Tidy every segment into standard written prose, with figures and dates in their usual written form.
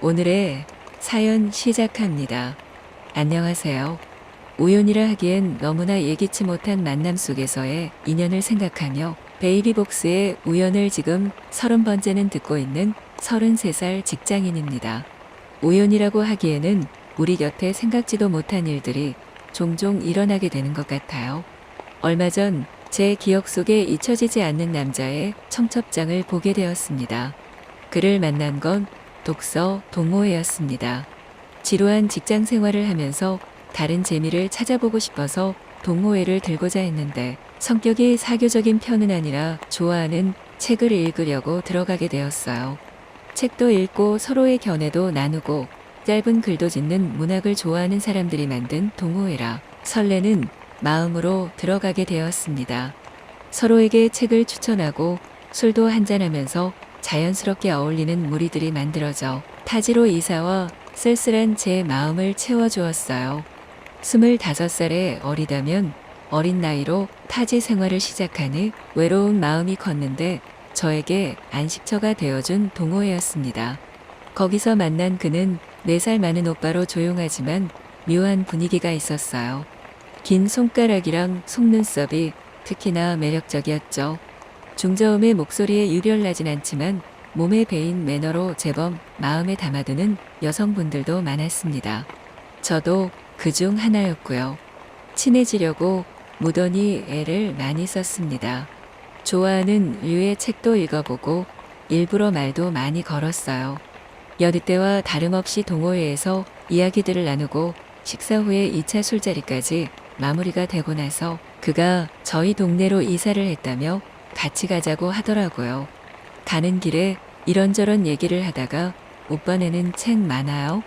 오늘의 사연 시작합니다. 안녕하세요. 우연이라 하기엔 너무나 예기치 못한 만남 속에서의 인연을 생각하며 베이비복스의 우연을 지금 30번째는 듣고 있는 33살 직장인입니다. 우연이라고 하기에는 우리 곁에 생각지도 못한 일들이 종종 일어나게 되는 것 같아요. 얼마 전 제 기억 속에 잊혀지지 않는 남자의 청첩장을 보게 되었습니다. 그를 만난 건 독서 동호회였습니다. 지루한 직장 생활을 하면서 다른 재미를 찾아보고 싶어서 동호회를 들고자 했는데 성격이 사교적인 편은 아니라 좋아하는 책을 읽으려고 들어가게 되었어요. 책도 읽고 서로의 견해도 나누고 짧은 글도 짓는 문학을 좋아하는 사람들이 만든 동호회라 설레는 마음으로 들어가게 되었습니다. 서로에게 책을 추천하고 술도 한잔하면서 자연스럽게 어울리는 무리들이 만들어져 타지로 이사와 쓸쓸한 제 마음을 채워주었어요. 25살에 어리다면 어린 나이로 타지 생활을 시작하니 외로운 마음이 컸는데 저에게 안식처가 되어준 동호회였습니다. 거기서 만난 그는 4살 많은 오빠로 조용하지만 묘한 분위기가 있었어요. 긴 손가락이랑 속눈썹이 특히나 매력적이었죠. 중저음의 목소리에 유별나진 않지만 몸에 배인 매너로 제법 마음에 담아두는 여성분들도 많았습니다. 저도 그중 하나였고요. 친해지려고 무던히 애를 많이 썼습니다. 좋아하는 류의 책도 읽어보고 일부러 말도 많이 걸었어요. 여느 때와 다름없이 동호회에서 이야기들을 나누고 식사 후에 2차 술자리까지 마무리가 되고 나서 그가 저희 동네로 이사를 했다며 같이 가자고 하더라고요. 가는 길에 이런저런 얘기를 하다가 오빠네는 책 많아요?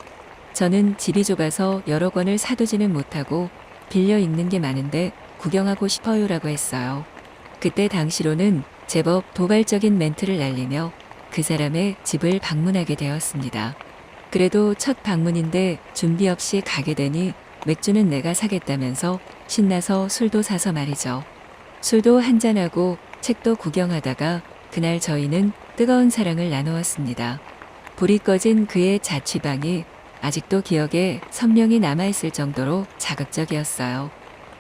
저는 집이 좁아서 여러 권을 사두지는 못하고 빌려 읽는 게 많은데 구경하고 싶어요라고 했어요. 그때 당시로는 제법 도발적인 멘트를 날리며 그 사람의 집을 방문하게 되었습니다. 그래도 첫 방문인데 준비 없이 가게 되니 맥주는 내가 사겠다면서 신나서 술도 사서 말이죠. 술도 한잔하고 책도 구경하다가 그날 저희는 뜨거운 사랑을 나누었습니다. 불이 꺼진 그의 자취방이 아직도 기억에 선명히 남아있을 정도로 자극적이었어요.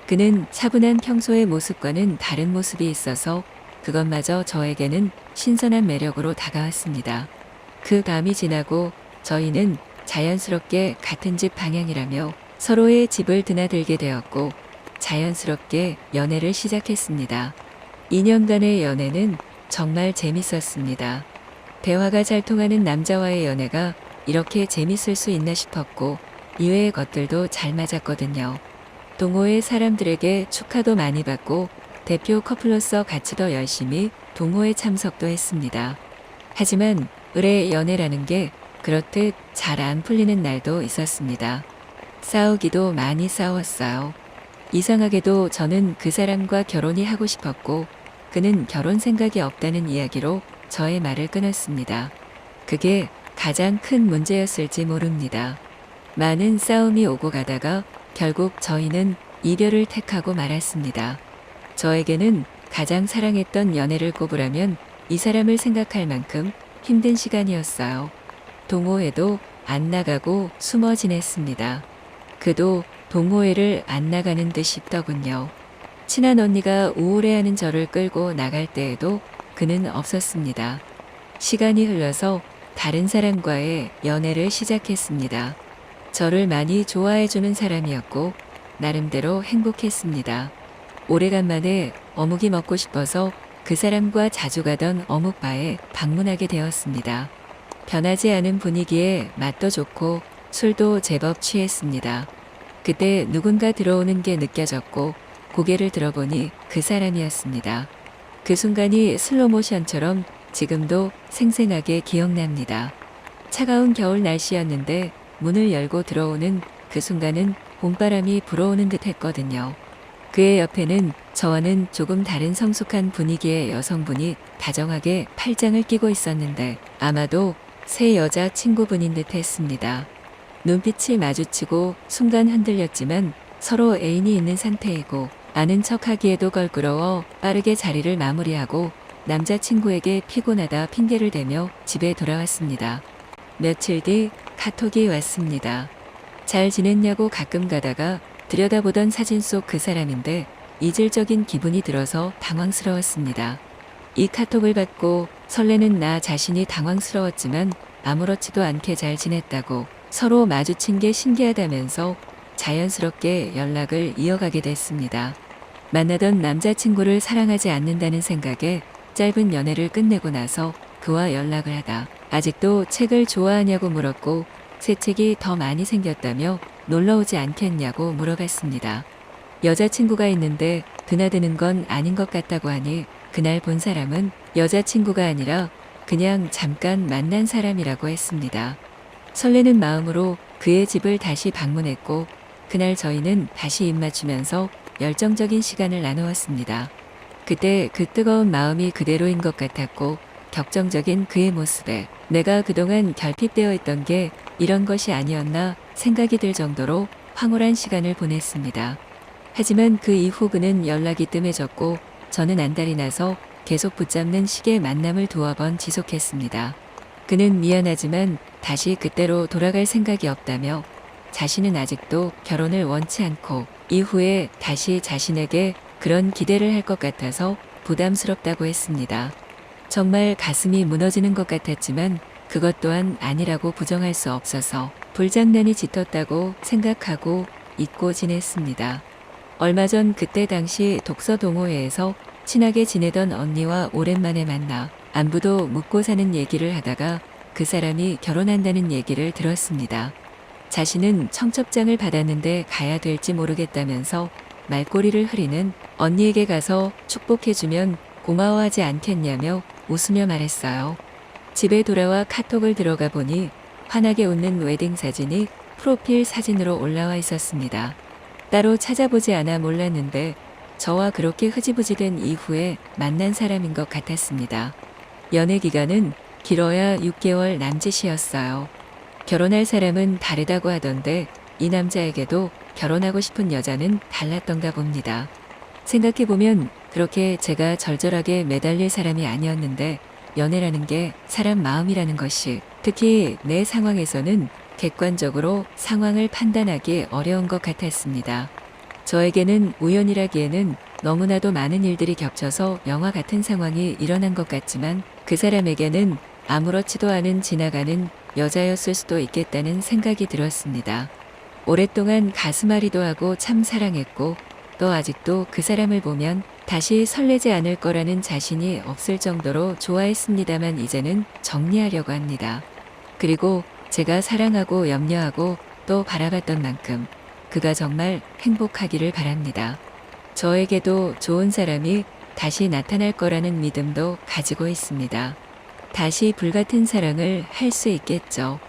그는 차분한 평소의 모습과는 다른 모습이 있어서 그것마저 저에게는 신선한 매력으로 다가왔습니다. 그 밤이 지나고 저희는 자연스럽게 같은 집 방향이라며 서로의 집을 드나들게 되었고 자연스럽게 연애를 시작했습니다. 2년간의 연애는 정말 재밌었습니다. 대화가 잘 통하는 남자와의 연애가 이렇게 재밌을 수 있나 싶었고 이외의 것들도 잘 맞았거든요. 동호회 사람들에게 축하도 많이 받고 대표 커플로서 같이 더 열심히 동호회 참석도 했습니다. 하지만 을의 연애라는 게 그렇듯 잘 안 풀리는 날도 있었습니다. 싸우기도 많이 싸웠어요. 이상하게도 저는 그 사람과 결혼이 하고 싶었고 그는 결혼 생각이 없다는 이야기로 저의 말을 끊었습니다. 그게 가장 큰 문제였을지 모릅니다. 많은 싸움이 오고 가다가 결국 저희는 이별을 택하고 말았습니다. 저에게는 가장 사랑했던 연애를 꼽으라면 이 사람을 생각할 만큼 힘든 시간이었어요. 동호회도 안 나가고 숨어 지냈습니다. 그도 동호회를 안 나가는 듯 싶더군요. 친한 언니가 우울해하는 저를 끌고 나갈 때에도 그는 없었습니다. 시간이 흘러서 다른 사람과의 연애를 시작했습니다. 저를 많이 좋아해주는 사람이었고 나름대로 행복했습니다. 오래간만에 어묵이 먹고 싶어서 그 사람과 자주 가던 어묵바에 방문하게 되었습니다. 변하지 않은 분위기에 맛도 좋고 술도 제법 취했습니다. 그때 누군가 들어오는 게 느껴졌고 고개를 들어보니 그 사람이었습니다. 그 순간이 슬로모션처럼 지금도 생생하게 기억납니다. 차가운 겨울 날씨였는데 문을 열고 들어오는 그 순간은 봄바람이 불어오는 듯 했거든요. 그의 옆에는 저와는 조금 다른 성숙한 분위기의 여성분이 다정하게 팔짱을 끼고 있었는데 아마도 새 여자 친구분인 듯 했습니다. 눈빛이 마주치고 순간 흔들렸지만 서로 애인이 있는 상태이고 아는 척하기에도 껄끄러워 빠르게 자리를 마무리하고 남자친구에게 피곤하다 핑계를 대며 집에 돌아왔습니다. 며칠 뒤 카톡이 왔습니다. 잘 지냈냐고 가끔 가다가 들여다보던 사진 속 그 사람인데 이질적인 기분이 들어서 당황스러웠습니다. 이 카톡을 받고 설레는 나 자신이 당황스러웠지만 아무렇지도 않게 잘 지냈다고 서로 마주친 게 신기하다면서 자연스럽게 연락을 이어가게 됐습니다. 만나던 남자친구를 사랑하지 않는다는 생각에 짧은 연애를 끝내고 나서 그와 연락을 하다 아직도 책을 좋아하냐고 물었고 새 책이 더 많이 생겼다며 놀러오지 않겠냐고 물어봤습니다. 여자친구가 있는데 드나드는 건 아닌 것 같다고 하니 그날 본 사람은 여자친구가 아니라 그냥 잠깐 만난 사람이라고 했습니다. 설레는 마음으로 그의 집을 다시 방문했고 그날 저희는 다시 입맞추면서 열정적인 시간을 나누었습니다. 그때 그 뜨거운 마음이 그대로인 것 같았고 격정적인 그의 모습에 내가 그동안 결핍되어 있던 게 이런 것이 아니었나 생각이 들 정도로 황홀한 시간을 보냈습니다. 하지만 그 이후 그는 연락이 뜸해졌고 저는 안달이 나서 계속 붙잡는 식의 만남을 두어 번 지속했습니다. 그는 미안하지만 다시 그때로 돌아갈 생각이 없다며 자신은 아직도 결혼을 원치 않고 이후에 다시 자신에게 그런 기대를 할 것 같아서 부담스럽다고 했습니다. 정말 가슴이 무너지는 것 같았지만 그것 또한 아니라고 부정할 수 없어서 불장난이 짙었다고 생각하고 잊고 지냈습니다. 얼마 전 그때 당시 독서 동호회에서 친하게 지내던 언니와 오랜만에 만나 안부도 묻고 사는 얘기를 하다가 그 사람이 결혼한다는 얘기를 들었습니다. 자신은 청첩장을 받았는데 가야 될지 모르겠다면서 말꼬리를 흐리는 언니에게 가서 축복해주면 고마워하지 않겠냐며 웃으며 말했어요. 집에 돌아와 카톡을 들어가 보니 환하게 웃는 웨딩 사진이 프로필 사진으로 올라와 있었습니다. 따로 찾아보지 않아 몰랐는데 저와 그렇게 흐지부지 된 이후에 만난 사람인 것 같았습니다. 연애 기간은 길어야 6개월 남짓이었어요. 결혼할 사람은 다르다고 하던데 이 남자에게도 결혼하고 싶은 여자는 달랐던가 봅니다. 생각해보면 그렇게 제가 절절하게 매달릴 사람이 아니었는데 연애라는 게 사람 마음이라는 것이 특히 내 상황에서는 객관적으로 상황을 판단하기 어려운 것 같았습니다. 저에게는 우연이라기에는 너무나도 많은 일들이 겹쳐서 영화 같은 상황이 일어난 것 같지만 그 사람에게는 아무렇지도 않은 지나가는 여자였을 수도 있겠다는 생각이 들었습니다. 오랫동안 가슴앓이도 하고 참 사랑했고 또 아직도 그 사람을 보면 다시 설레지 않을 거라는 자신이 없을 정도로 좋아했습니다만 이제는 정리하려고 합니다. 그리고 제가 사랑하고 염려하고 또 바라봤던 만큼 그가 정말 행복하기를 바랍니다. 저에게도 좋은 사람이 다시 나타날 거라는 믿음도 가지고 있습니다. 다시 불같은 사랑을 할 수 있겠죠.